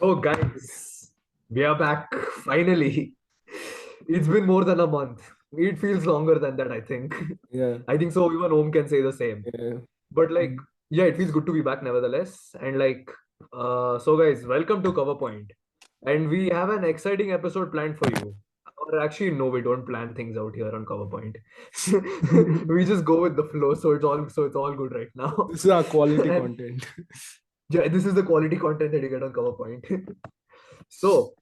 Oh, guys, we are back finally. It's been more than a month. It feels longer than that, I think. Yeah, I think so. Even Om can say the same. yeah. But like, Mm. yeah, it feels good to be back nevertheless. And like, so guys, welcome to Cover Point. And we have an exciting episode planned for you. Or actually, no, we don't plan things out here on Cover Point. We just go with the flow, so it's all good right now. This is our quality And content. yeah, this is the quality content that you get on Cover Point. So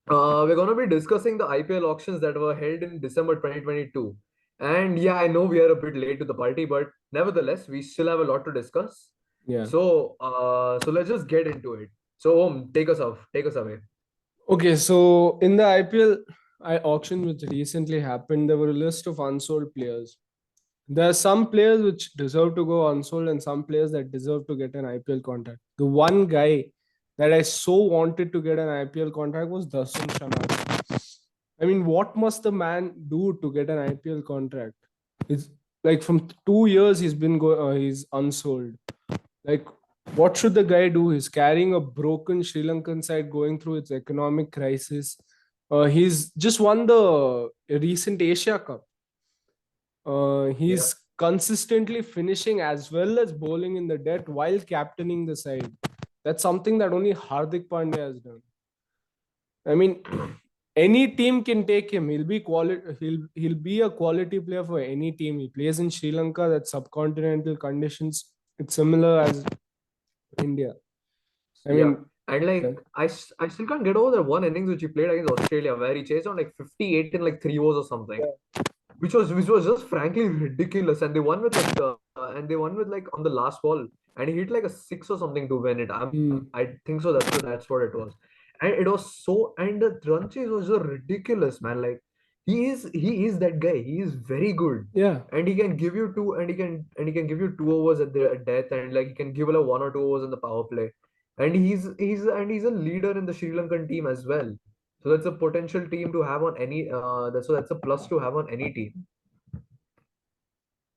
we're going to be discussing the IPL auctions that were held in December 2022. And yeah, I know we are a bit late to the party, but nevertheless, we still have a lot to discuss. Yeah. So let's just get into it. So, Om, take us off, take us away. Okay, so in the IPL auction which recently happened, there were a list of unsold players. There are some players which deserve to go unsold and some players that deserve to get an IPL contract. The one guy that I so wanted to get an IPL contract was Darshan Shanaka. I mean, what must the man do to get an IPL contract? It's like from 2 years he's unsold. Like, what should the guy do? He's carrying a broken Sri Lankan side going through its economic crisis. He's just won the recent Asia Cup. Yeah. He's consistently finishing as well as bowling in the debt while captaining the side. That's something that only Hardik Pandya has done. I mean, any team can take him. He'll be quality. He'll be a quality player for any team. He plays in Sri Lanka. That subcontinental conditions. It's similar as India. I Yeah. mean, And yeah, like, I still can't get over that one innings which he played against Australia where he chased on like 58 in like 3 overs or something. Which was just frankly ridiculous. And they won with like on the last ball, and he hit like a six or something to win it. mm, I think so. That's what it was, and it was so. And the run chase was so ridiculous, man. Like he is that guy. He is very good, yeah, and he can give you two, and he can give you 2 overs at the at death, and like he can give like 1 or 2 overs in the power play, and he's a leader in the Sri Lankan team as well. So that's a potential team to have on any. That's a plus to have on any team.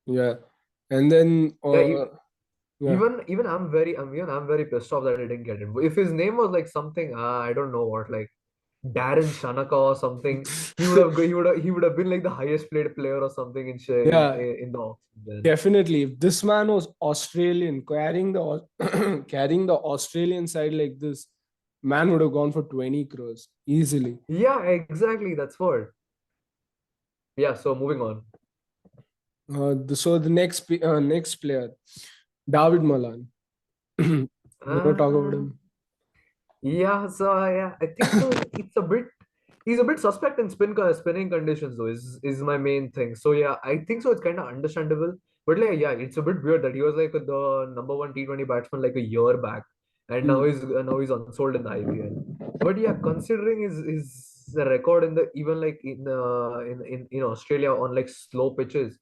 yeah. And then, Yeah, yeah, even I'm very pissed off that I didn't get it. If his name was like something, I don't know what, like Darren Shanaka or something, he would have been like the highest paid player or something yeah, in the auction then. definitely. If this man was Australian, carrying the carrying the Australian side like this, man would have gone for 20 crores easily. Yeah, exactly. That's what. Yeah. So moving on. So the next player, David Malan. You want to talk about Uh, him? Yeah, so yeah, I think so. He's a bit suspect in spinning conditions though. Is my main thing. So yeah, I think so. It's kind of understandable, but like yeah, it's a bit weird that he was like the number one T20 batsman like a year back, and Hmm. now he's unsold in the IPL. But yeah, considering his record in the even like in Australia on like slow pitches,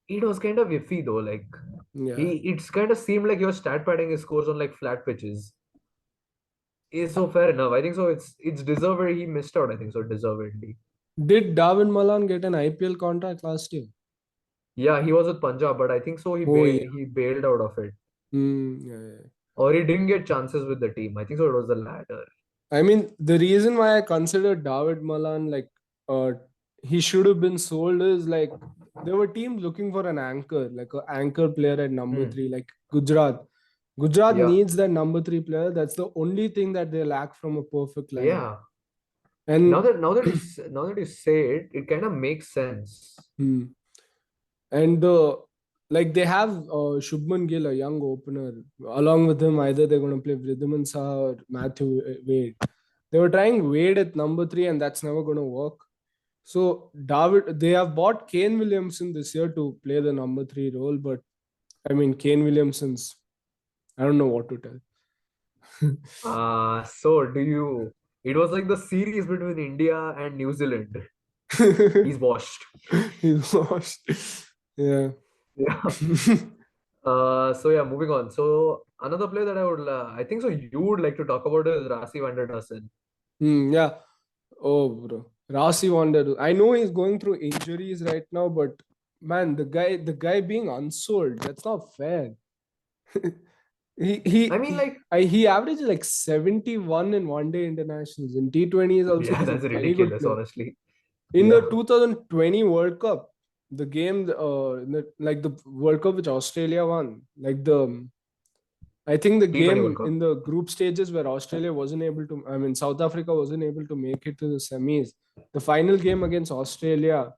it was kind of iffy though. Like Yeah. it's kind of seemed like he was stat padding his scores on like flat pitches. So fair enough. I think so. It's deserved. He missed out. I think so. Deservedly. Did David Malan get an IPL contract last year? Yeah, he was with Punjab, but I think so. Oh yeah. He bailed out of it, Yeah, yeah. or he didn't get chances with the team. I think so. It was the latter. I mean, the reason why I consider David Malan like uh he should have been sold is like there were teams looking for an anchor, like an anchor player at number Hmm. three, like Gujarat. Gujarat Yeah. needs that number three player. That's the only thing that they lack from a perfect lineup. Yeah. And Now that you say it, it kind of makes sense. hmm, and like they have Shubman Gill, a young opener. Along with him, either they're going to play Vridhaman Saha or Matthew Wade. They were trying Wade at number three, and that's never going to work. So they have bought Kane Williamson this year to play the number three role, but I mean Kane Williamson's, I don't know what to tell. So do you? It was like the series between India and New Zealand. He's washed. He's lost. Yeah. Yeah. So yeah, moving on. So another player that I think so you would like to talk about is Rasi van der Dussen. Yeah. Oh, bro. Rasi Wonder. I know he's going through injuries right now, but man, the guy being unsold, that's not fair. He he I mean, like, he averages like 71 in one day internationals. In T20s also, yeah, he's a that's very good ridiculous, player. honestly. In the Yeah, 2020 World Cup, the game, like the World Cup which Australia won, like I think the T20 World game Cup. in the group stages where Australia wasn't able to, I mean, South Africa wasn't able to make it to the semis. The final game against Australia,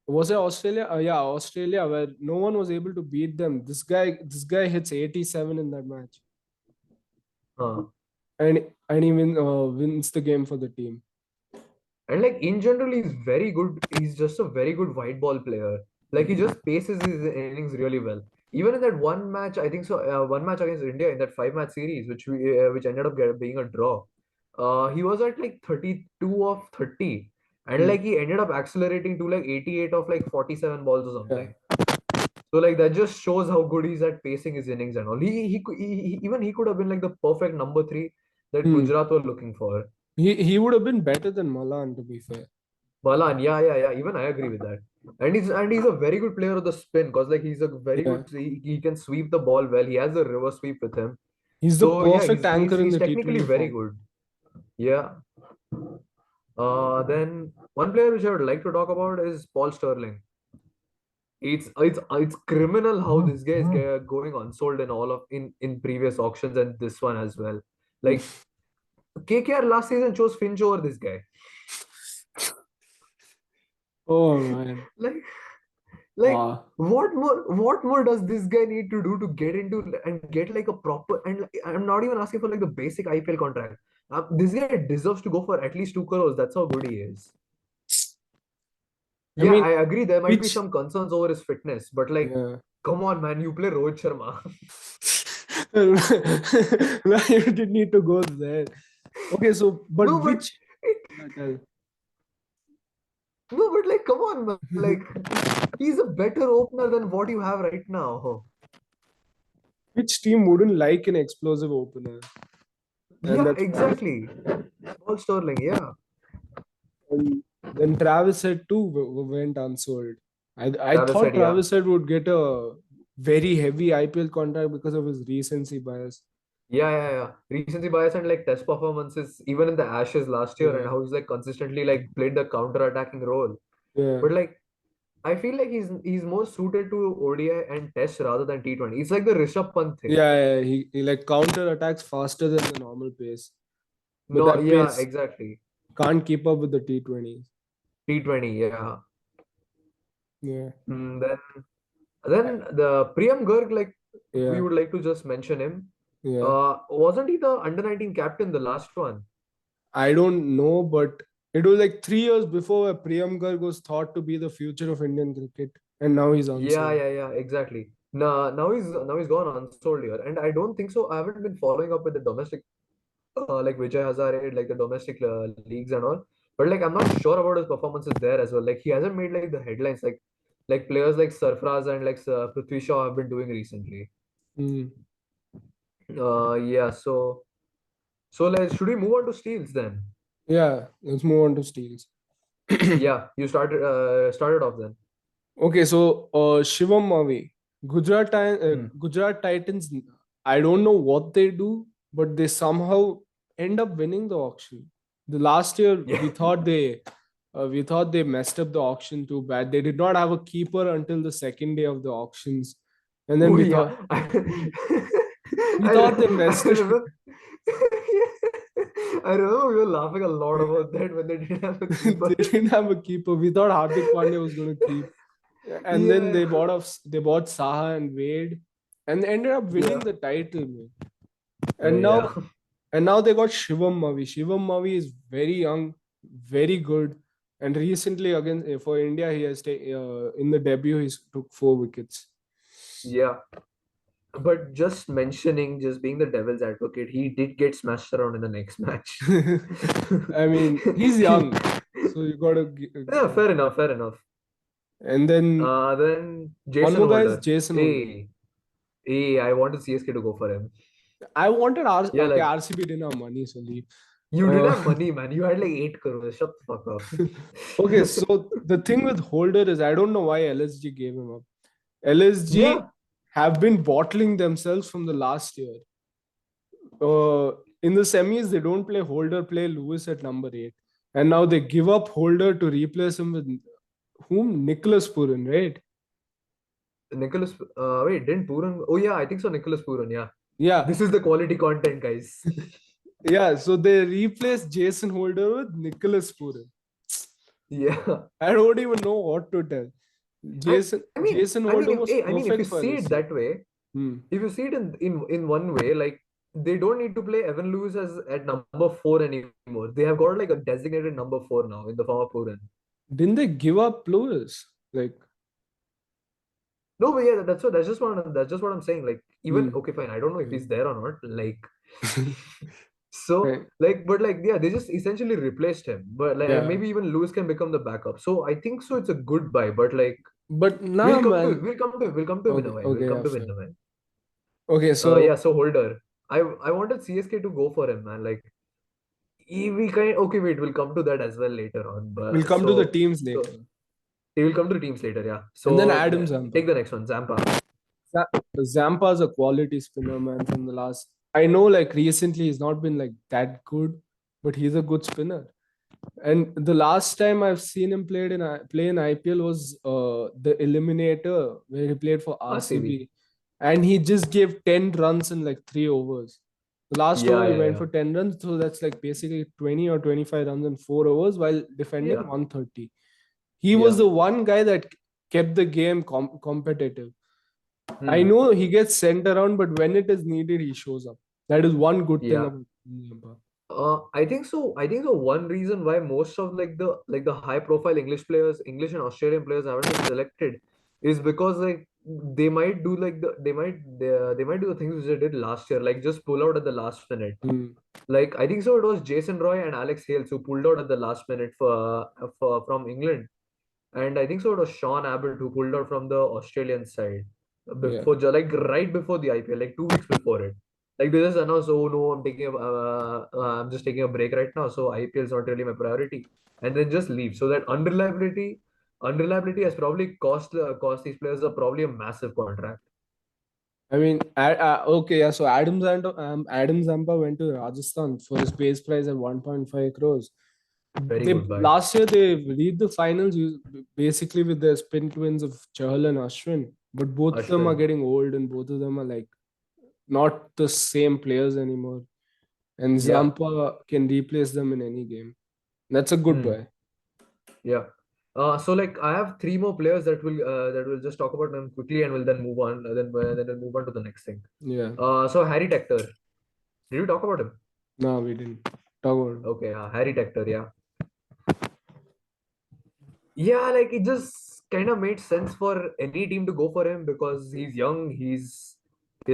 was it Australia? Yeah, Australia, where no one was able to beat them. This guy hits 87 in that match, Uh, and he wins the game for the team. and like in general, he's very good. He's just a very good white ball player. Like he just paces his innings really well. Even in that one match, I think so. One match against India in that 5 match series, which ended up being a draw. He was at like 32 of 30, and Hmm. like he ended up accelerating to like 88 of like 47 balls or Yeah. something. So like that just shows how good he's at pacing his innings and all. Even he could have been like the perfect number three that Hmm. Gujarat were looking for. He would have been better than Malan, to be fair. Balan, yeah, yeah, yeah. Even I agree with that. And he's a very good player of the spin because like he's a very Yeah. good. He can sweep the ball well. He has a reverse sweep with him. He's the So yeah, perfect he's he's anchor in he's the technically T20 very form. good. Yeah. Then one player which I would like to talk about is Paul Sterling. It's criminal how this guy is going unsold in all of in previous auctions and this one as well. Like KKR last season chose Finch over this guy. Oh man. Like like Ah. what more does this guy need to do to get into and get like a proper and like, I'm not even asking for like the basic IPL contract. This guy deserves to go for at least 2 crores. That's how good he is. I Yeah, mean, I agree there might be which some concerns over his fitness, but like yeah. come on man, you play Rohit Sharma. Why you didn't need to go there. Okay, so but No, but which it, yeah, tell. no, but like come on man, like he's a better opener than what you have right now. Which team wouldn't like an explosive opener? And Yeah, that's exactly. Paul Sterling, yeah. and then Travis Head too went unsold. I Travis thought said, yeah. Travis Head would get a very heavy IPL contract because of his recency bias. Yeah, yeah, yeah. Recency bias and like test performances, even in the Ashes last year, and Yeah, how he's like consistently like played the counter-attacking role. yeah, But like, I feel like he's more suited to ODI and Test rather than T20. It's like the Rishabh Pant thing. yeah. He like counter attacks faster than the normal pace, but No, that yeah, pace exactly. can't keep up with the T20s. T20, yeah. Yeah, Then the Priyam Garg, like we yeah, would like to just mention him. yeah. Wasn't he the under 19 captain the last one? I don't know, but it was like 3 years before Priyam Garg was thought to be the future of Indian cricket, and now he's Yeah, unsold. yeah, yeah, exactly. Now he's gone unsold here, and I don't think so. I haven't been following up with the domestic, like Vijay Hazare, like the domestic leagues and all. But like I'm not sure about his performances there as well. Like he hasn't made like the headlines like players like Sarfraz and like Prithvi Shaw have been doing recently. Hmm. Yeah. So like should we move on to Steels then? Yeah, let's move on to Steels. Yeah, you started off then. Okay, so Shivam Mavi, Hmm. Gujarat Titans. I don't know what they do, but they somehow end up winning the auction. The last year Yeah. we thought they messed up the auction too bad. They did not have a keeper until the second day of the auctions, and then Oh we yeah. thought we I thought they I messed it. remember. I remember we were laughing a lot about that when they didn't have a They keeper. didn't have a keeper. We thought Hardik Pandya was going to keep, and then Yeah, they bought Saha and Wade, and they ended up yeah, winning the title, man. And yeah, now and now they got Shivam Mavi. Shivam Mavi is very young, very good, and recently against for India he has in the debut he took 4 wickets. yeah. But just mentioning, just being the devil's advocate, he did get smashed around in the next match. I mean he's He- young, so you gotta. yeah, fair enough, fair enough. And then Then one Jason more guy is Holder. Jason Holder. Hey, I wanted CSK to go for him. I wanted Yeah, okay, like RCB didn't have money, so leave. you didn't Uh, have money, man. You had like 8 crores. Shut the fuck up. okay, so the thing with Holder is I don't know why LSG gave him up. LSG Yeah, have been bottling themselves from the last year. In the semis, they don't play Holder, play Lewis at number 8. And now they give up Holder to replace him with whom? Nicholas Purin, right? Nicholas, wait, didn't Puran? Oh yeah, I think so. Nicholas Puran, yeah. Yeah. This is the quality content, guys. Yeah. So they replaced Jason Holder with Nicholas Purin. Yeah. I don't even know what to tell. I, Jason I mean, Jason Holder was if you perfect for see it this year. that way, Hmm. if you see it in one way, like they don't need to play Evan Lewis as at number 4 anymore. They have got like a designated number 4 now in the form of Puran. Didn't they give up Lewis? Like, No, but yeah, that's just what I'm saying. Like even hmm. okay, fine. I don't know if Yeah. he's there or not. Like so, Right. like, but like yeah, they just essentially replaced him. But like, and Yeah. maybe even Lewis can become the backup. So I think so. It's a good buy. But like But nah, man. we'll come to him in a Okay. while. We'll Okay. come Yeah. to him in Fair. a while. Okay. Yeah. So So Holder, I wanted CSK to go for him, man. Like we kind okay. Wait, we'll come to that as well later on. we'll But come to the teams so later. he will come to the teams later. Yeah. And then So Adam Zampa. take the next one, Zampa. Zampa's a quality spinner, man, from the last. I know, like, recently he's not been like that good, but he's a good spinner. And the last time I've seen him play in IPL was the Eliminator, where he played for RCB. RCB, and he just gave 10 runs in like 3 overs. The last Yeah, over he yeah, went yeah, for 10 runs, so that's like basically 20 or 25 runs in 4 overs while defending yeah, 130. He was yeah. the one guy that kept the game competitive. I Hmm. know he gets sent around, but when it is needed, he shows up. That is one good thing Yeah. about Zampa. I think so. I think so. One reason why most of like the high profile English players, English and Australian players haven't been selected is because like they might do like they might do the things which they did last year, like just pull out at the last minute. Hmm. Like I think so. It was Jason Roy and Alex Hales who pulled out at the last minute for from England. And I think so it was Sean Abbott who pulled out from the Australian side Yeah. before, like right before the IPL, like 2 weeks before it. Like they just announced, oh no, I'm just taking a break right now, so IPL is not really my priority, and then just leave. So that unreliability has probably cost these players probably a massive contract. I mean, okay, yeah. So Adam Zampa went to Rajasthan for his base price at 1.5 crores. Very They good buy. last year they reached the finals basically with their spin twins of Chahal and Ashwin, but both of them are Ashwin. getting old and both of them are like not the same players anymore. And Yeah. Zampa can replace them in any game. That's a good Hmm. buy. Yeah. So like I have three more players that will just talk about them quickly and will then move on. Then we'll move on to the next thing. Yeah. So Harry Tector. Did we talk about him? No, we didn't talk about him. Okay, Harry Tector, yeah. Yeah, like it just kind of made sense for any team to go for him because he's young. His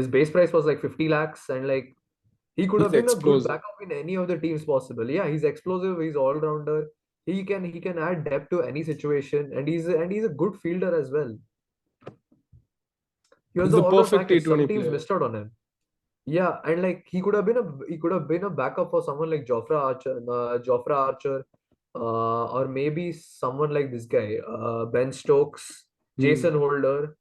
base price was like 50 lakhs, and like he could He's have been a good explosive. backup in any of the teams possible. Yeah, he's explosive, he's all rounder. He can add depth to any situation, and he's a good fielder as well. He was He's the the all-round perfect package. T20 Some teams player. missed out on him. Yeah, and like he could have been a backup for someone like Jofra Archer, or maybe someone like this guy, Ben Stokes, Hmm. Jason Holder.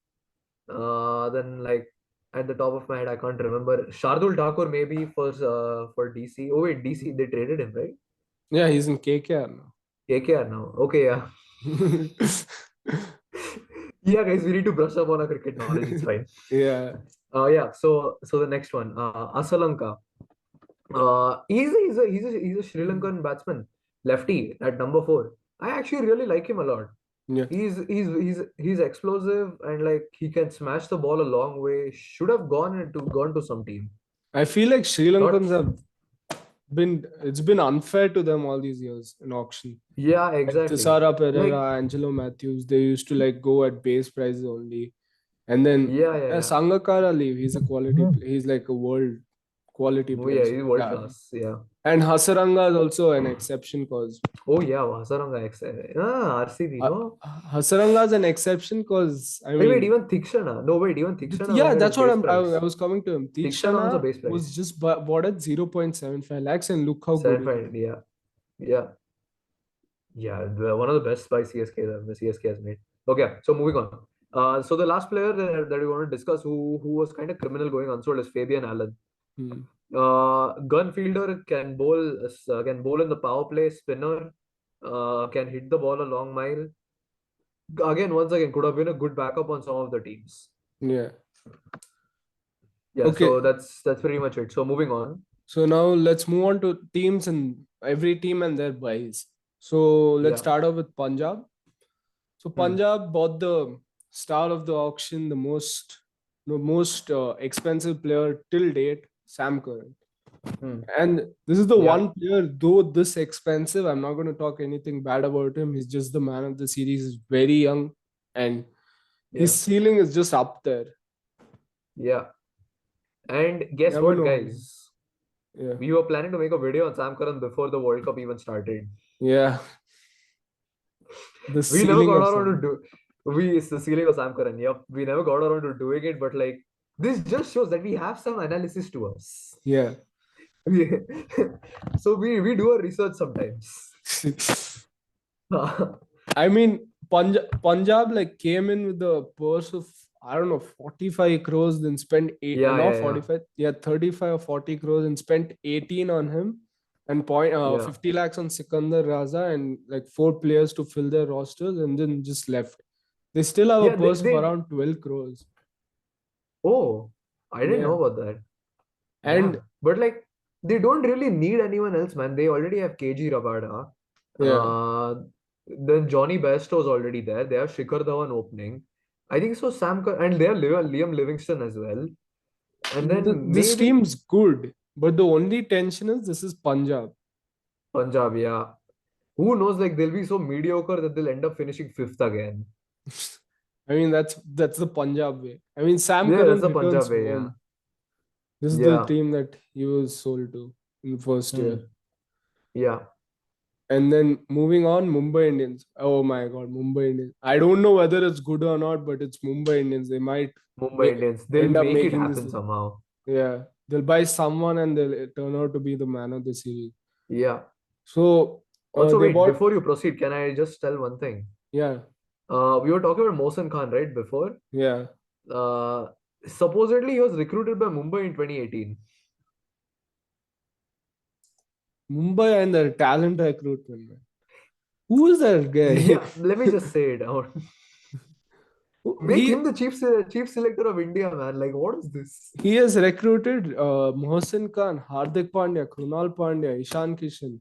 Then like at the top of my head, I can't remember. Shardul Thakur maybe for DC. Oh wait, DC they traded him, right? Yeah, he's in KKR now. KKR now. Okay, yeah. Yeah, guys, we need to brush up on our cricket knowledge. It's fine. Yeah. Yeah. So the next one, Asalanka. He's a Sri Lankan batsman, lefty at number 4. I actually really like him a lot. Yeah. He's explosive and like he can smash the ball a long way. Should have gone to some team. I feel like Sri Not Lankans have it's been unfair to them all these years in auction. Yeah, Like exactly. Tisara Like Pereira, Angelo Matthews, they used to like go at base prices only. And then yeah, yeah, yeah. Sangakara leave. He's a quality He's like a world quality Oh player. yeah, So he's world yeah. class. Yeah. And Hasaranga is also an exception because Oh yeah, Hasaranga RCB. No. Hasaranga is an exception because I Wait, mean even Thikshana. No, wait, even Thikshana yeah, went at his that's what base I price. was coming to him. Thikshana also Tikshana base was price. just bought at 0.75 lakhs and look how good Seven it is. five. Yeah, yeah. Yeah, one of the best by CSK that the CSK has made. Okay, so moving on. So the last player that we want to discuss who was kind of criminal going unsold is Fabian Allen. Hmm. Gun fielder, can bowl in the power play, spinner, can hit the ball a long mile. Again, once again, could have been a good backup on some of the teams. Yeah. Yeah, Okay. so that's pretty much it. So moving on. So now let's move on to teams and every team and their buys. So let's Yeah. start off with Punjab. So Hmm. Punjab bought the star of the auction, the most expensive player till date, Sam Curran. Hmm. And this is the Yeah. one player, though this expensive, I'm not going to talk anything bad about him. He's just the man of the series. He's very young, and his Yeah. ceiling is just up there. Yeah. And guess Never what, know, man. guys? Yeah, We were planning to make a video on Sam Curran before the World Cup even started. yeah. The We never ceiling got of around to Sam. do. It's the ceiling of Sam Curran. Yep. We never got around to doing it, but like this just shows that we have some analysis to us. Yeah. We, so we do our research sometimes. I mean, Punjab like came in with the purse of I don't know 45 crores, then spent eight, Yeah, not yeah, yeah, 45, yeah, 35 or 40 crores, and spent 18 on him, and yeah. 50 lakhs on Sikandar Raza, and like four players to fill their rosters, and then just left. They still have a Yeah, purse of around 12 crores. oh, I didn't Yeah, know about that. and Damn. But like they don't really need anyone else, man. They already have KG Rabada. yeah, Then Johnny Bairstow's already there. They have Shikhar Dhawan opening. I think so. And they have Liam Livingston as well. And then this maybe team's good, but the only tension is this is Punjab. Punjab. Yeah. Who knows? Like they'll be so mediocre that they'll end up finishing fifth again. I mean, that's the Punjab way. I mean, Sam Yeah, Curran that's the returns Punjab way. Yeah. home. This is the Yeah. team that he was sold to in the first year. Hmm. Yeah. And then moving on, Mumbai Indians. Oh my God, Mumbai Indians. I don't know whether it's good or not, but it's Mumbai Indians. They might Mumbai ma- Indians. They'll end up make it making this. happen somehow. Yeah, they'll buy someone and they'll turn out to be the man of the series. Yeah. So Also, they wait, bought, before you proceed, can I just tell one thing? yeah, We were talking about Mohsen Khan, right, before? yeah, Uh, Supposedly, he was recruited by Mumbai in 2018. Mumbai and their talent recruitment. Man. Who is that guy? Yeah, let me just say it out. Make him he the chief selector of India, man. Like, what is this? he has recruited Mohsen Khan, Hardik Pandya, Krunal Pandya, Ishan Kishan.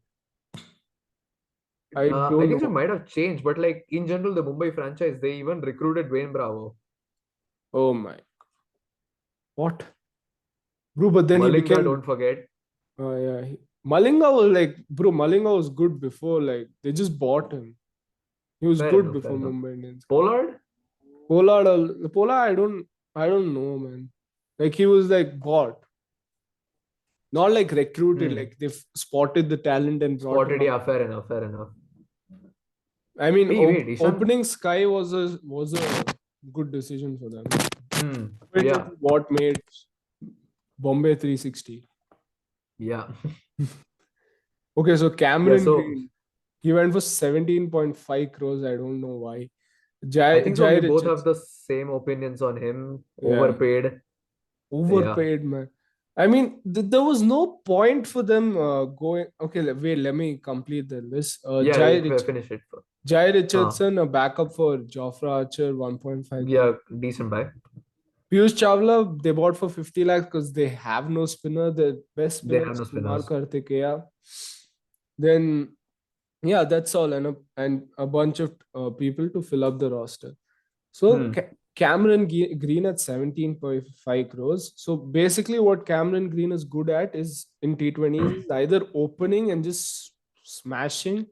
I I don't think it know. might have changed, but like in general, the Mumbai franchise, they even recruited Dwayne Bravo. Oh my, what? Bro, but then he Malinga, became, don't forget. yeah. Malinga was like, bro, Malinga was good before. Like, they just bought him. He was Fair good enough, fair before enough. Mumbai Indians. Pollard? Pollard, I don't know, man. Like, he was like bought, not like recruited. Hmm. Like, they've spotted the talent and brought him Spotted, up. yeah, fair enough, fair enough. I mean, Wait, Ishan? opening Sky was a good decision for them. Hmm. Which Yeah, what made Bombay 360. yeah. Okay, so Yeah, Cameron so Green, he went for 17.5 crores. I don't know why. I Jai think so. Jai We both have Richards, the same opinions on him. yeah, Overpaid. Yeah. overpaid man. I mean, there was no point for them going. Okay, wait, let me complete the list. Yeah, finish it. Jai Uh, Richardson, a backup for Jofra Archer, 1.5 crores. yeah, decent buy. Piyush Chawla, they bought for 50 lakhs because they have no spinner. The best They spinner have is no Kumar spinners. Kartikeya. Then, yeah, that's all. And a bunch of people to fill up the roster. So Hmm. Cameron Green at 17.5 crores. So basically, what Cameron Green is good at is in T20s is either opening and just smashing,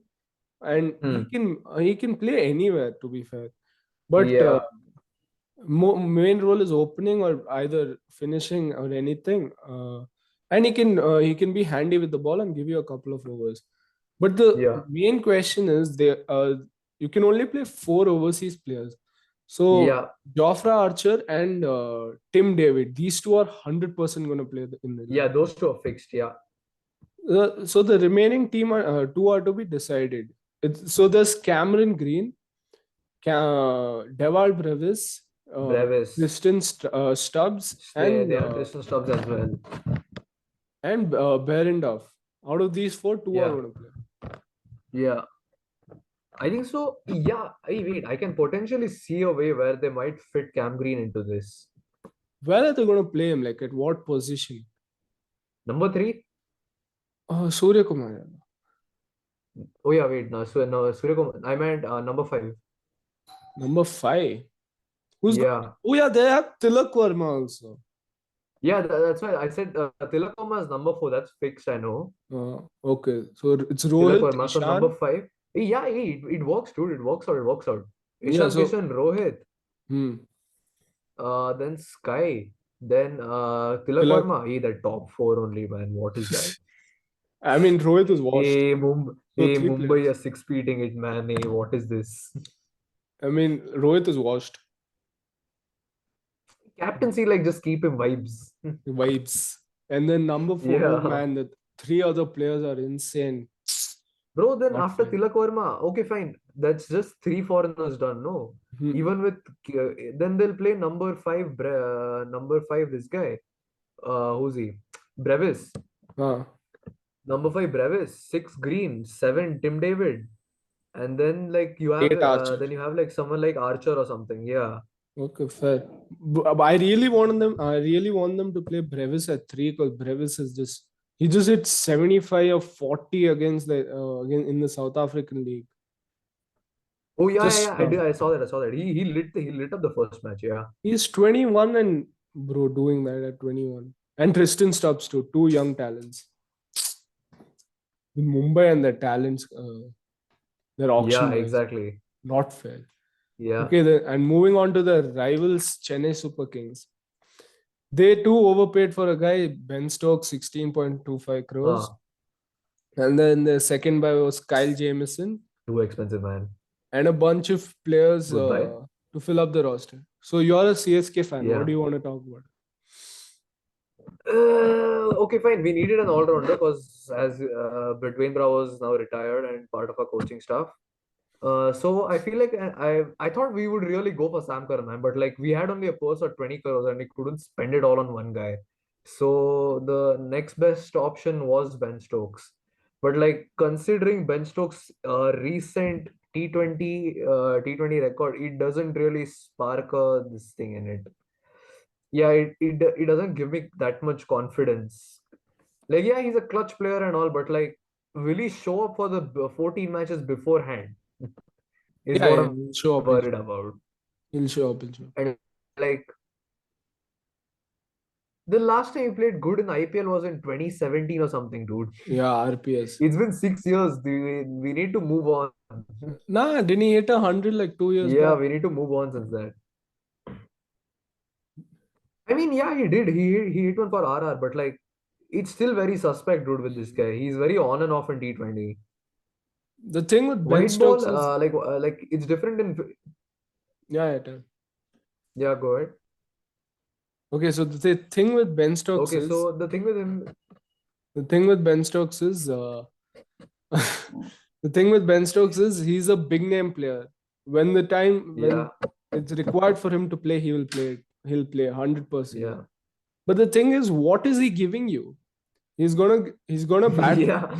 and he Hmm. can he can play anywhere. To be fair, but Yeah. main role is opening or either finishing or anything. And he can be handy with the ball and give you a couple of overs. But the Yeah. main question is you can only play four overseas players. So Yeah. Jofra Archer and Tim David, these two are 100% going to play in the Yeah. 11. Those two are fixed. Yeah. So the remaining two are to be decided. So there's Cameron Green, Deval Brevis, Brevis. Stubbs, They have Tristan Stubbs as well. and Berendorf. Out of these four, two are Yeah, going to play. yeah. I think so. Yeah, wait. I can potentially see a way where they might fit Cam Green into this. Where are they going to play him? Like at what position? Number three. Surya Kumar. Oh yeah, wait. No, Surya Kumar. I meant number five. Number 5. Who's going to? Yeah, Oh yeah, they have Tilak Verma also. yeah. That's why I said Tilak Verma is number four. That's fixed. I know. Okay, so it's Tilak Rohit, Verma. So number Ishan. five. Yeah, it works, dude. It works out. It works out. Yeah, Ishan so Kishan, Rohit. hmm, Then Sky. Then Tilak Tilak. Verma. The top four only, man. What is that? I mean, Rohit is washed. So three Mumbai players. are six beating it, man. What is this? I mean, Rohit is washed. Captaincy, like, just keep him vibes. Vibes. And then number 4, oh Yeah. man, the three other players are insane. Bro, then Not after fine. Tilak Verma, okay, fine. That's just three foreigners done, no? Hmm. Even with, then they'll play number five, this guy. Who's he? Brevis. Ah, Number five, Brevis. Six, Green. Seven, Tim David. And then, like, 8 Archer. then you have, like, someone like Archer or something. Yeah. Okay, fair. But I really want them. I really want them to play Brevis at 3 because Brevis is just he just hit 75 or 40 against the again in the South African league. Oh, yeah, yeah, Just yeah. I did. I saw that. I saw that. He lit up the first match. Yeah. he's 21 and bro doing that at 21. And Tristan Stubbs too, two young talents. In Mumbai and their talents, their Yeah, auction wise, exactly. not fair. Yeah. Okay, and moving on to the rivals, Chennai Super Kings. They too overpaid for a guy, Ben Stokes, 16.25 crores. Uh, And then the second buy was Kyle Jamieson Too expensive, man. and a bunch of players Goodbye. to fill up the roster. So you're a CSK fan. What Yeah. do you want to talk about? Okay, fine. We needed an all-rounder because as Britwain Bravo is now retired and part of our coaching staff. So I feel like I thought we would really go for Sam Curran, man, but like we had only a purse of 20 crores and we couldn't spend it all on one guy. So the next best option was Ben Stokes. But like considering Ben Stokes' recent T20 record, it doesn't really spark this thing in it. Yeah, it doesn't give me that much confidence. Like, yeah, he's a clutch player and all, but like, will he show up for the 14 matches beforehand? Is Yeah, what yeah, I'm he'll show up. worried about. He'll show up. He'll show up. And like, the last time he played good in IPL was in 2017 or something, dude. Yeah, RPS. It's been 6 years. We need to move on. Nah, didn't he hit 100 like 2 years Yeah, back? we need to move on since that. I mean, yeah, he did. He hit one for RR, but like, it's still very suspect, dude, with this guy. He's very on and off in T20. The thing with Ben White ball, Stokes is, like it's different in. yeah, yeah. Yeah, go ahead. Okay, so the thing with Ben Stokes Okay, is, so the thing with him, the thing with Ben Stokes is, the thing with Ben Stokes is he's a big name player. When the time when yeah, it's required for him to play, he will play. He'll play 100%. yeah, But the thing is, what is he giving you? He's gonna bat. yeah,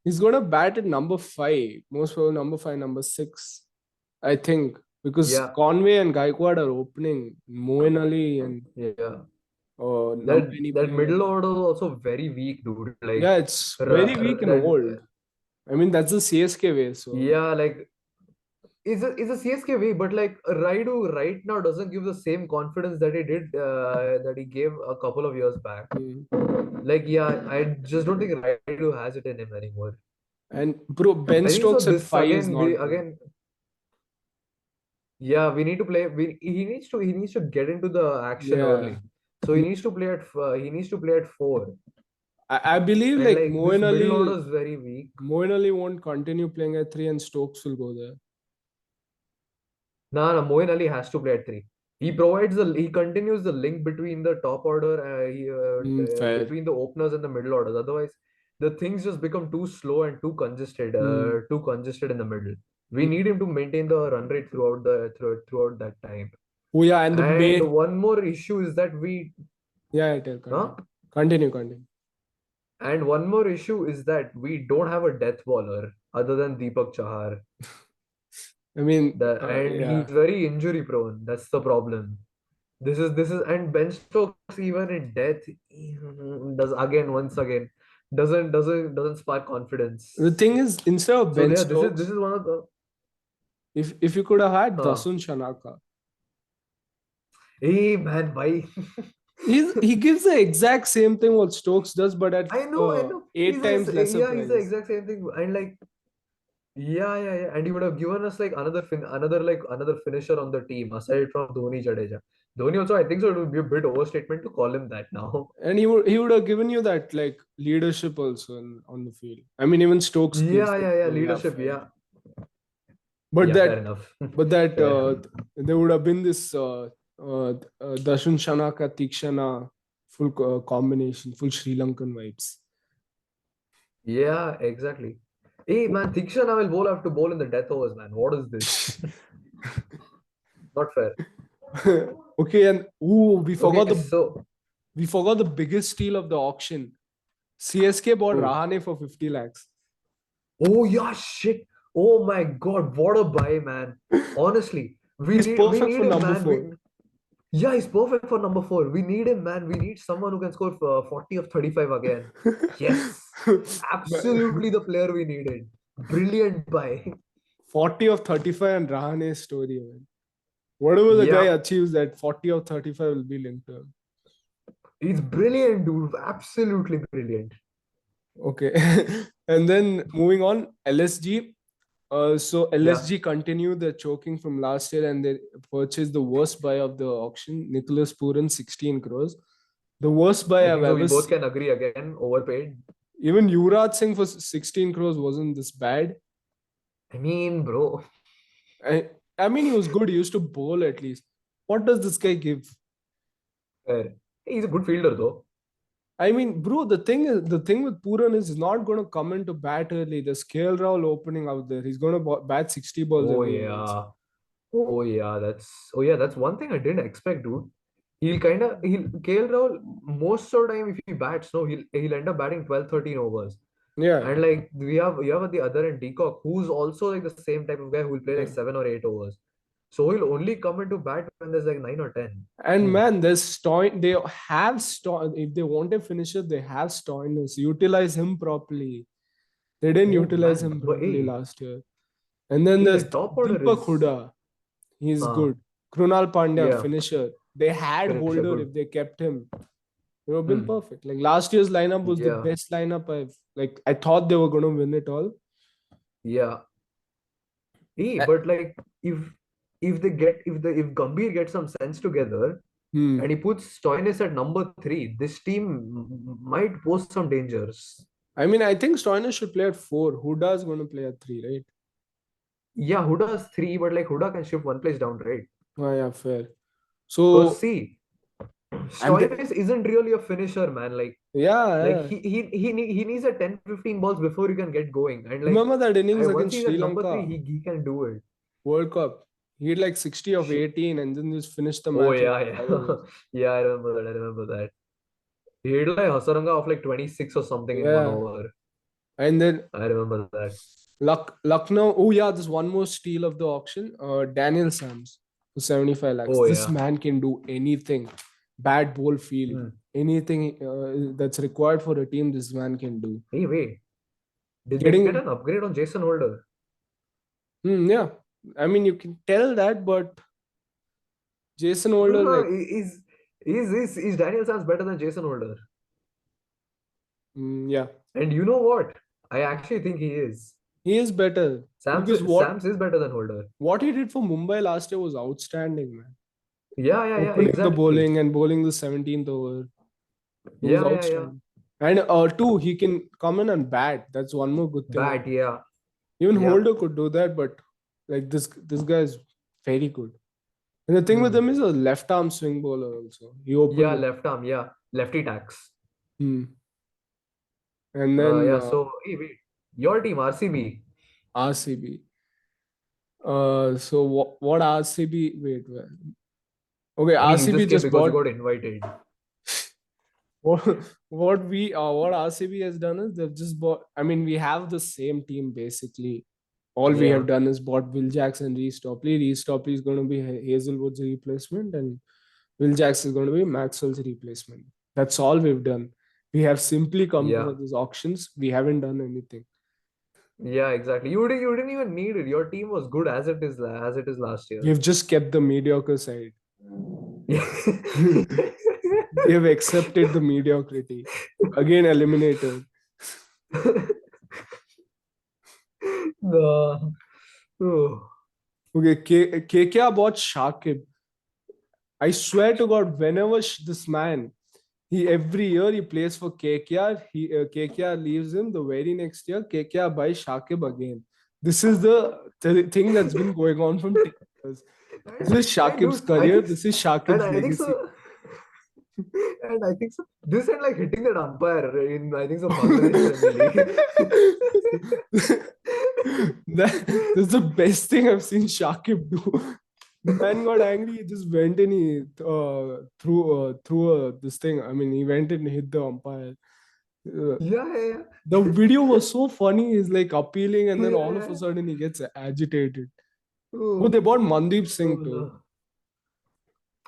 He's gonna bat at number 5, most probably number 5, number 6, I think, because yeah, Conway and Gaikwad are opening. Moeen Ali and yeah. Nambini That playing. middle order is also very weak, dude. Yeah, Like, it's very weak and old. I mean, that's the CSK way. So yeah, like is a CSK way, but like Raidu right now doesn't give the same confidence that he did that he gave a couple of years back. mm. Like, yeah, I just don't think Raidu has it in him anymore. And bro, Ben I think so. Stokes at This 5 is again, we not good. again, yeah, we need to play. He needs to get into the action Yeah, early. So he needs to play at four. I believe And like like this middle order is very weak. Moeen Ali won't continue playing at 3, and Stokes will go there. No, Moeen Ali has to play at three. He continues the link between the top order, Fair. between the openers and the middle orders. Otherwise, the things just become too slow and Mm. too congested in the middle. We need him to maintain the run rate throughout that time. Oh yeah, and the And May. one more issue is that Yeah, tell huh? continue. Continue. And one more issue is that we don't have a death bowler other than Deepak Chahar. I mean, And he's yeah. very injury prone. That's the problem. This is and Ben Stokes even in death does again once again doesn't spark The confidence. thing is, instead of So Ben yeah, this Stokes, is one of the if you could have had uh, Dasun Shanaka, hey man, why? he gives the exact same thing what Stokes does, but at I know. eight times lesser He's the price. exact same thing. And like yeah. And he would have given us like another finisher on the team aside from Dhoni Jadeja. Dhoni also, I think so. It would be a bit overstatement to call him that now. And he would have given you that like leadership also on the field. I mean, even Stokes gives it. Yeah. So yeah, Leadership, fair. yeah. But Yeah, fair that enough. but that Fair. there would have been this Darshan Shanaka Tikshana full combination, full Sri Lankan vibes. Yeah, exactly. Hey man, Diksha will bowl have to bowl in the death overs, man. What is this? Not fair. Okay, and Okay, so we forgot the biggest steal of the auction. CSK bought who? Rahane for 50 lakhs. Oh yeah, shit. Oh my god, what a buy, man. Honestly, He's we perfect need for him, number man. four. Yeah, he's perfect for number four. We need him, man. We need someone who can score for 40 of 35 again. Yes, absolutely the player we needed. Brilliant buy. 40 of 35 and Rahane story, man. Whatever the guy Yeah, achieves, that 40 of 35 will be linked to him. he's brilliant, dude. Absolutely brilliant. Okay. And then moving on, LSG. So Yeah. LSG continued the choking from last year and they purchased the worst buy of the auction, Nicholas Puran, 16 crores. The worst buy I I've think so. We ever both seen. can agree again. Overpaid. Even Yuvraj Singh for 16 crores wasn't this bad. I mean, bro, I, I mean, he was good. He used to bowl at least. What does this guy give? fair. He's a good fielder though. I mean, bro, the thing with Puran is he's not going to come into bat early. There's KL Rahul opening out there. He's going to bat 60 balls Oh every innings. yeah. Oh yeah, that's one thing I didn't expect, dude. He'll KL Rahul most of the time if he bats, no, he'll end up batting 12, 13 overs. Yeah. And like we have at the other end Deacock, who's also like the same type of guy who will play like Yeah. 7 or 8 overs. So he'll only come into bat when there's like 9 or 10. And Oof. man, there's Stoin. They have Stoin. If they want a finisher, they have Stoinis. Utilize him properly. They didn't Oh utilize man, him but properly last year. And then hey, there's the top order Deepak is Huda. He's uh good. Krunal Pandya, yeah, finisher. They had finisher Holder good. if they kept him. It would have been Hmm. perfect. Like last year's lineup was the Yeah, best lineup I've like. I thought they were going to win it all. yeah. Hey, Uh, but like if Gambhir gets some sense together Hmm. and he puts Stoinis at number three, this team might pose some dangers. I mean, I think Stoinis should play at four. Huda's going to play at three, right? Yeah, Huda's three, but like Huda can shift one place down, right? Oh, yeah, fair. Because So, see, and the, Stoinis isn't really a finisher, man. yeah, Like yeah. he needs a 10, 15 balls before you can get going. And like Remember that innings once against he's Sri at number three, Lanka he can do it. World Cup? He had like 60 of Shit. 18 and then just finished the Oh match in yeah, five yeah. overs. Yeah, I remember that. I remember that. He hit like Hasaranga of like 26 or something in one Yeah. over. And then I remember that. Lucknow. Oh, yeah, there's one more steal of the auction. Daniel Sams for 75 lakhs. Oh This yeah. man can do anything. Bad ball field. Hmm. Anything that's required for a team, this man can do. Hey, wait. Did they get Getting, an upgrade on Jason Holder? yeah. I mean, you can tell that, but Jason No, Holder, no. like, Is Daniel Sands better than Jason Holder? yeah, And you know what? I actually think he is. he is better because Sams is better than Holder. what he did for Mumbai last year was outstanding, man. Yeah. Opening the Exactly. bowling and bowling the 17th over, it was Yeah. outstanding. And two, he can come in and bat. That's one more good thing. Bat, yeah. Even Yeah. Holder could do that, but like this guy is very good. And the thing with Hmm. him is a left arm swing bowler also. He opened Yeah, with left arm, yeah. Lefty tax. hmm. And then Yeah, so hey, wait. Your team, RCB. RCB. So what RCB? Wait. Okay, I mean, you RCB just came just because you bought. got invited. What RCB has done is they've just bought. I mean, we have the same team basically. All we have Yeah, done is bought Will Jackson, Reece Topley. Reece Topley is going to be Hazelwood's replacement, and Will Jackson is going to be Maxwell's replacement. That's all we've done. We have simply come yeah, for these auctions. We haven't done anything. yeah, exactly. You didn't even need it. Your team was good as it is last year. We've just kept the mediocre side. Yeah. We have accepted the mediocrity. Again, eliminated. No. Oh. Okay, KKR bought Shakib. I swear to God, whenever this man, he every year he plays for KKR, KKR leaves him. The very next year, KKR buys Shakib again. This is the thing that's been going on from 10 years. This is And Shakib's dude, I career. think, This is and Shakib's I think legacy. so, and I think so. This and like hitting that umpire in I think so Bangladesh Premier League. That's the best thing I've seen Shakib do. The man got angry. He just went and he threw this thing. I mean, he went and hit the umpire. Uh, Yeah, yeah, the video was so funny. He's like appealing, and yeah, then all of a yeah. sudden he gets agitated. Oh, Oh, they bought Mandeep oh Singh too. no.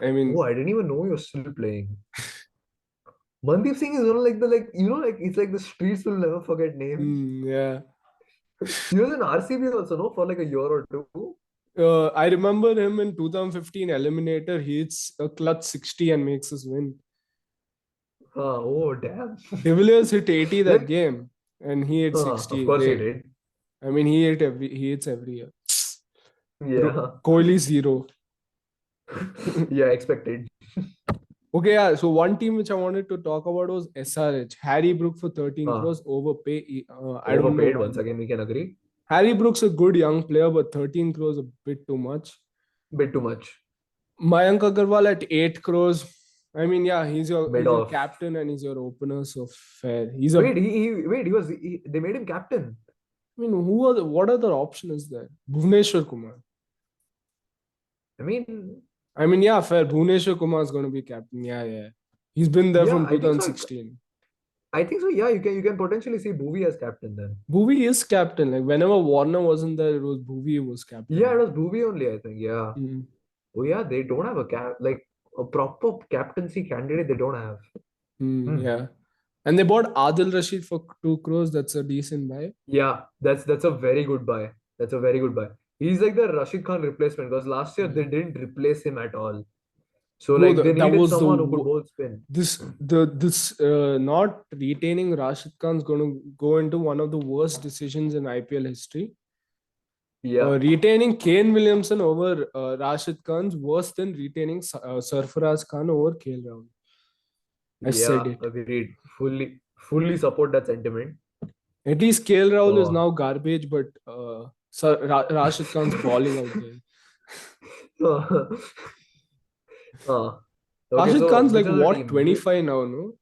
I Oh, mean, I didn't even know you're still playing. Mandeep Singh is one of like the like like it's like the streets will never forget name. yeah. He was in RCB also, no, for like a year or two. I remember him in 2015 Eliminator. He hits a clutch 60 and makes us win. Oh damn. De Villiers hit 80 that Like, game, and he hit of 60. course he did. I mean, he hits every year. Yeah. Kohli zero. Yeah, expected. Okay, yeah. So one team which I wanted to talk about was SRH. Harry Brook for 13 Uh, crores overpay. I don't know Overpaid why. once again, we can agree. Harry Brook's a good young player, but 13 crores a bit too much. Bit too much. Mayank Agarwal at 8 crores. I mean, yeah, Made he's your off. captain and he's your opener, so fair. He's a. They made him captain. I mean, what other option is there? Bhuvneshwar Kumar. I mean, I mean, yeah, fair. Bhuvneshwar Kumar is going to be captain. Yeah, yeah. He's been there yeah, from I think so. 2016. I think so. Yeah, you can potentially see Bhuvi as captain then. Bhuvi is captain. Like whenever Warner wasn't there, it was Bhuvi who was Yeah, it captain. was Bhuvi only, I think. Yeah. Mm. Oh yeah, they don't have like a proper captaincy candidate. They don't have. Mm, Hmm. yeah. And they bought Adil Rashid for 2 crores. That's a decent buy. Yeah, that's a very good buy. That's a very good buy. He's like the Rashid Khan replacement because last year they Yeah. didn't replace him at all. So Bro, like they that needed was someone who could bowl spin. this not retaining Rashid Khan's going to go into one of the worst decisions in IPL history. Yeah, Retaining Kane Williamson over Rashid Khan's worse than retaining Sarfaraz Khan over KL Rahul. I said yeah, it. agreed. Fully support that sentiment. At least KL Rahul is Oh. now garbage, but Rashid Khan's balling out there. Okay, Rashid so Khan's like which other what, team? 25 now, no?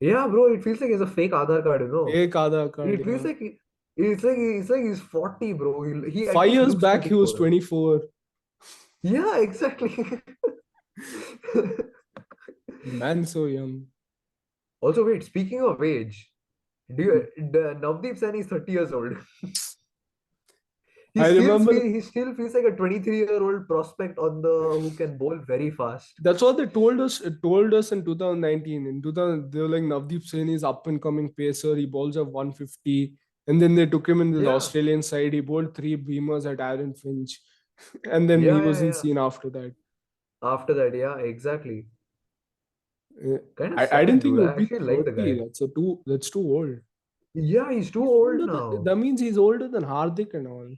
Yeah, bro, it feels like it's a fake Aadhaar card. Fake Aadhaar card, It feels yeah. like it's like he's 40, bro. He at 5 least years looks back, he was 24. 24. Yeah, exactly. Man, so young. Also, wait, speaking of age, Navdeep Saini is 30 years old. I remember He still feels like a 23-year-old prospect on the who can bowl very fast. that's what they told us. It told us in 2019. In 2000, they were like Navdeep Saini is up and coming pacer. He bowls at 150. And then they took him in this Yeah, Australian side. He bowled 3 beamers at Aaron Finch. And then he yeah, yeah, wasn't yeah. seen after that. After that, yeah, exactly. Uh, Kind of I didn't sad, think he dude. I would be actually like the 30. guy. That's too old. Yeah, he's too He's old older than, now. that means he's older than Hardik and all.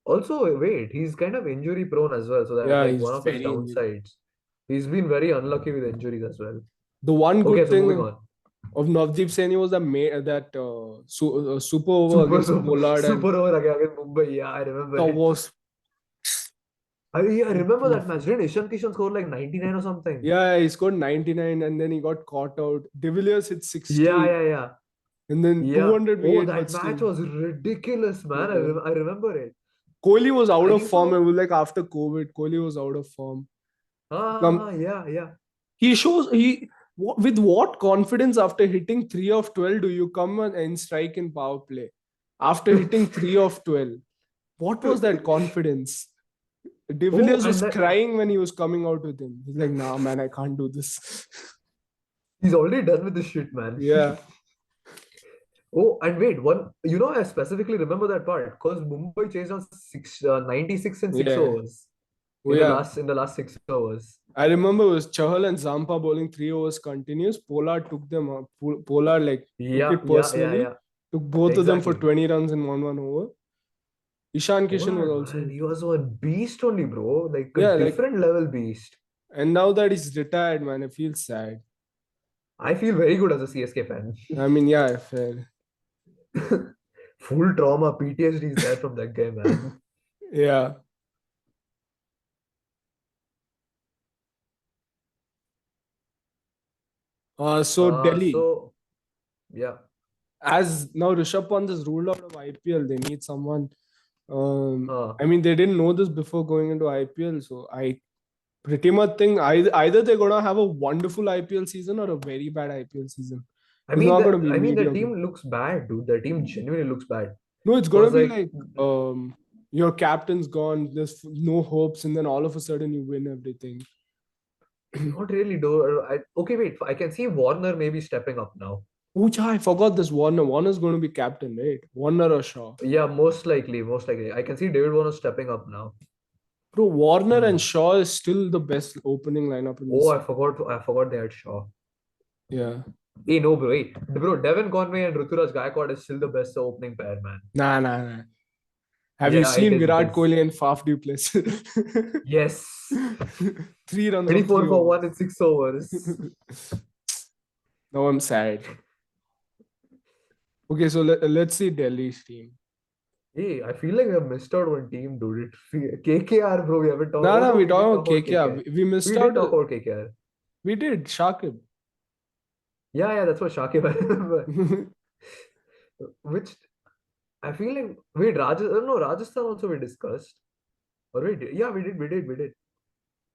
Also, wait, he's kind of injury prone as well, so that's Yeah, like he's one of his very injured. downsides. He's been very unlucky with injuries as well. The one Okay, good so moving thing on. of Navdeep Saini was super over against Pollard, and Super over against Mumbai. Yeah, I remember that it. was I remember that beautiful. match. Didn't Ishan Kishan score like 99 or something? Yeah, he scored 99 and then he got caught out. De Villiers hit Yeah, 60 yeah, yeah. and then Yeah. 200 Oh, wicket, that but match still. was ridiculous, man. Yeah. I remember it. Kohli was out I of think form. It so. was like after COVID, Kohli was out of form. Yeah, yeah. He shows with what confidence after hitting 3 of 12 do you come and strike in power play? After hitting 3 of 12, what was that confidence? De Oh, Villiers and was that crying when he was coming out with him. He's like, nah, man, I can't do this. he's already done with this shit, man. Yeah, Oh, and wait, I specifically remember that part because Mumbai chased on 96 and six yeah. overs Oh, yeah. in the last 6 overs. I remember it was Chahal and Zampa bowling 3 overs continuous. Pollard took them up. Pollard like took Yeah, it yeah, yeah, personally. yeah. Took both of them for Exactly. 20 runs in 1 over. Ishan Kishan was Pollard, man, also, he was one beast only, bro. Like a yeah, like, different level beast. and now that he's retired, man, I feel sad. I feel very good as a CSK fan. I mean, yeah, fair. Full trauma, PTSD is there from that guy, man. Yeah. So Delhi, So yeah. as now Rishabh Pant is ruled out of IPL, they need someone. Uh, I mean, they didn't know this before going into IPL, so I pretty much think either they're gonna have a wonderful IPL season or a very bad IPL season. It's not gonna be I mean, the mediocre. team looks bad, dude. The team genuinely looks bad. No, it's gonna Cause be like, like your captain's gone, there's no hopes, and then all of a sudden you win everything. not really. Do okay? Wait, I can see Warner maybe stepping up now. Oh, yeah, I forgot this Warner. Warner's going to be captain, right? Warner or Shaw. Yeah, most likely, most likely. I can see David Warner stepping up now. Bro, Warner and Hmm. Shaw is still the best opening lineup in Oh, this. I forgot they had Shaw. Yeah. Hey, no, bro. Wait, bro. Devon Conway and Ruturaj Gaikwad is still the best opening pair, man. Nah, nah, nah. Have you Yeah, it seen is. It Virat is. Kohli and Faf du Plessis? Yes. 3 runs of 24 three for overs. one in 6 overs. Now I'm sad. Okay, so let's see Delhi's team. Hey, I feel like we have missed out one team, dude. KKR, bro. We haven't talked. No, Oh no, no, we we didn't talking talk about about KKR. KKR. We missed We did out. talk about KKR. We did. Shakib. Yeah, yeah, that's what Shakib I remember. Which I feel like wait, Rajasthan. No, Rajasthan also we discussed. Or we did. Yeah, we did.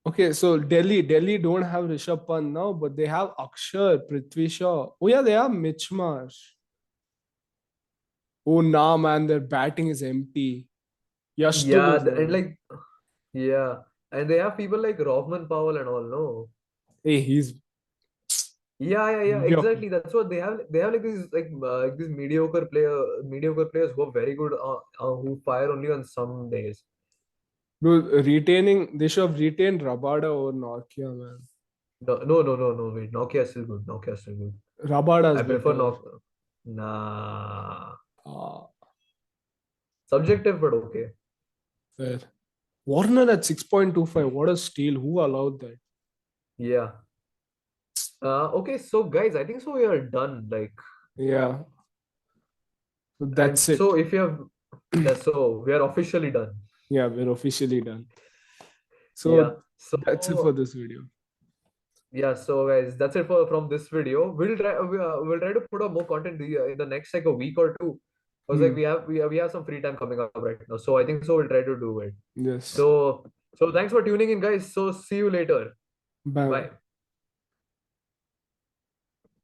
Okay, so Delhi don't have Rishabh Pant now, but they have Akshar, Prithvi Shaw. Oh yeah, they have Mitch Marsh. Oh nah, man, their batting is empty. Yashtul Yeah, is there. and like yeah, and they have people like Rohman Powell and all. No. Hey, he's Yeah, mediocre. exactly. That's what they have. They have like these mediocre players who are very good, who fire only on some days. Bro, retaining, they should have retained Rabada over Nokia, man. No. Wait, Nokia is still good. Nokia is still good. Rabada is I prefer better. Nokia. Nah, Ah, subjective, but okay. fair. Warner at 6.25. What a steal. Who allowed that? Yeah. Okay. So guys, I think so. We are done. Like, Yeah. So and that's it. so if you have that, so we are officially done. Yeah, we're officially done. Yeah. So that's it for So this video. yeah, so guys, that's it for from this video. We'll try to put up more content in the next like a week or two, because like Hmm. we have some free time coming up right now. So I think so we'll try to do it. Yes. So thanks for tuning in, guys. So see you later. Bye. Bye.